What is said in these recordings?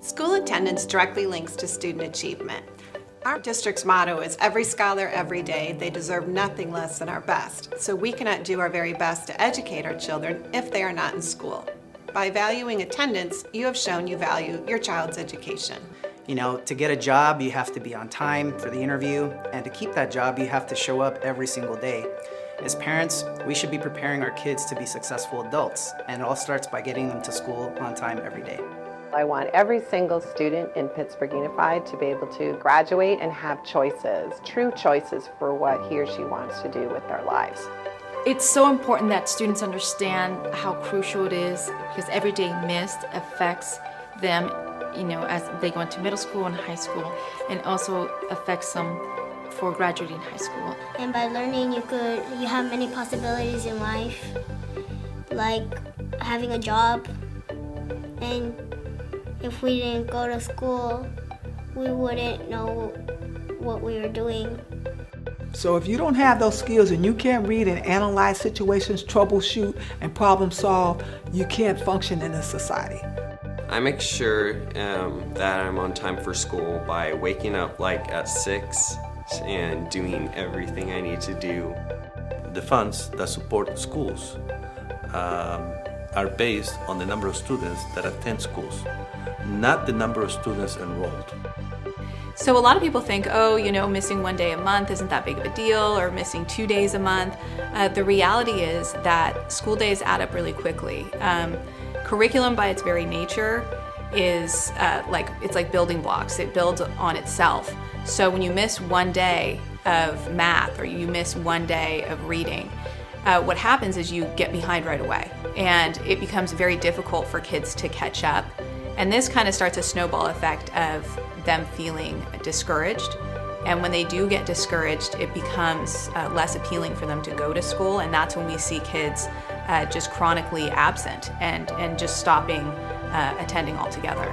School attendance directly links to student achievement. Our district's motto is every scholar, every day. They deserve nothing less than our best. So we cannot do our very best to educate our children if they are not in school. By valuing attendance, you have shown you value your child's education. You know, to get a job, you have to be on time for the interview, and to keep that job, you have to show up every single day. As parents, we should be preparing our kids to be successful adults, and it all starts by getting them to school on time every day. I want every single student in Pittsburgh Unified to be able to graduate and have choices, true choices for what he or she wants to do with their lives. It's so important that students understand how crucial it is, because every day missed affects them, you know, as they go into middle school and high school, and also affects them for graduating high school. And by learning, you have many possibilities in life, like having a job. And if we didn't go to school, we wouldn't know what we were doing. So if you don't have those skills and you can't read and analyze situations, troubleshoot, and problem solve, you can't function in a society. I make sure that I'm on time for school by waking up like at 6 and doing everything I need to do. The funds that support schools are based on the number of students that attend schools, not the number of students enrolled. So a lot of people think, oh, you know, missing one day a month isn't that big of a deal, or missing 2 days a month. The reality is that school days add up really quickly. Curriculum by its very nature is it's like building blocks. It builds on itself. So when you miss one day of math or you miss one day of reading, what happens is you get behind right away, and it becomes very difficult for kids to catch up. And this kind of starts a snowball effect of them feeling discouraged. And when they do get discouraged, it becomes less appealing for them to go to school, and that's when we see kids just chronically absent and just stopping attending altogether.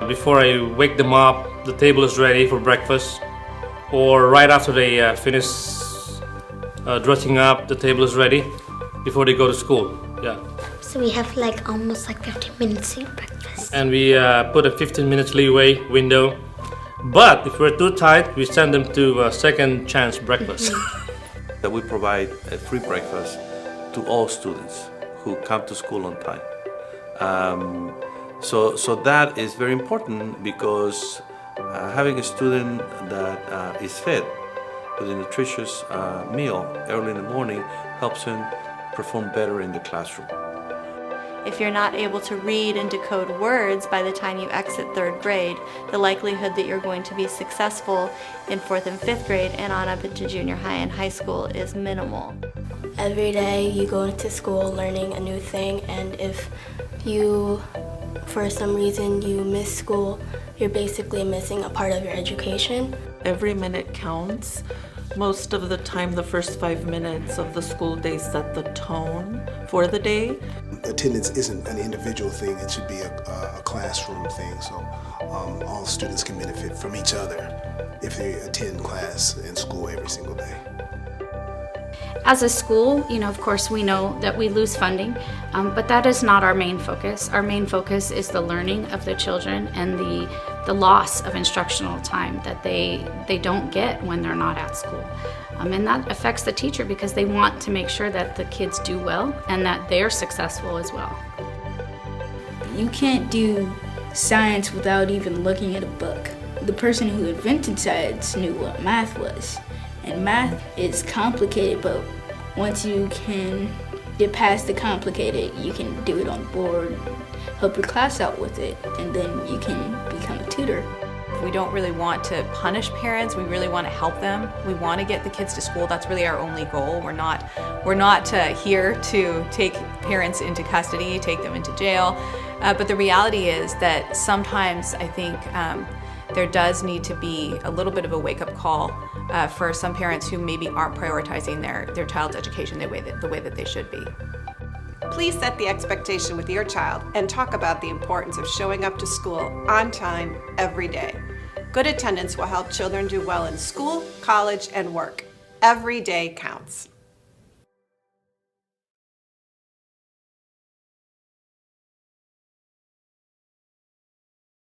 Before I wake them up, the table is ready for breakfast, or right after they finish dressing up, the table is ready before they go to school. Yeah. So we have almost 15 minutes to eat breakfast. And we put a 15 minutes leeway window. But if we're too tight, we send them to second chance breakfast. That we provide a free breakfast to all students who come to school on time. So that is very important, because having a student that is fed with a nutritious meal early in the morning helps him perform better in the classroom. If you're not able to read and decode words by the time you exit 3rd grade, the likelihood that you're going to be successful in 4th and 5th grade and on up into junior high and high school is minimal. Every day you go to school learning a new thing, and if you, for some reason, you miss school, you're basically missing a part of your education. Every minute counts. Most of the time, the first 5 minutes of the school day set the tone for the day. Attendance isn't an individual thing, it should be a classroom thing, so all students can benefit from each other if they attend class and school every single day. As a school, of course we know that we lose funding, but that is not our main focus. Our main focus is the learning of the children and the loss of instructional time that they don't get when they're not at school. And that affects the teacher, because they want to make sure that the kids do well and that they're successful as well. You can't do science without even looking at a book. The person who invented science knew what math was. And math is complicated, but once you can get past the complicated, you can do it on board, help your class out with it, and then you can become a tutor. We don't really want to punish parents. We really want to help them. We want to get the kids to school. That's really our only goal. We're not here to take parents into custody, take them into jail. But the reality is that sometimes I think there does need to be a little bit of a wake-up call for some parents who maybe aren't prioritizing their child's education the way that they should be. Please set the expectation with your child and talk about the importance of showing up to school on time every day. Good attendance will help children do well in school, college, and work. Every day counts.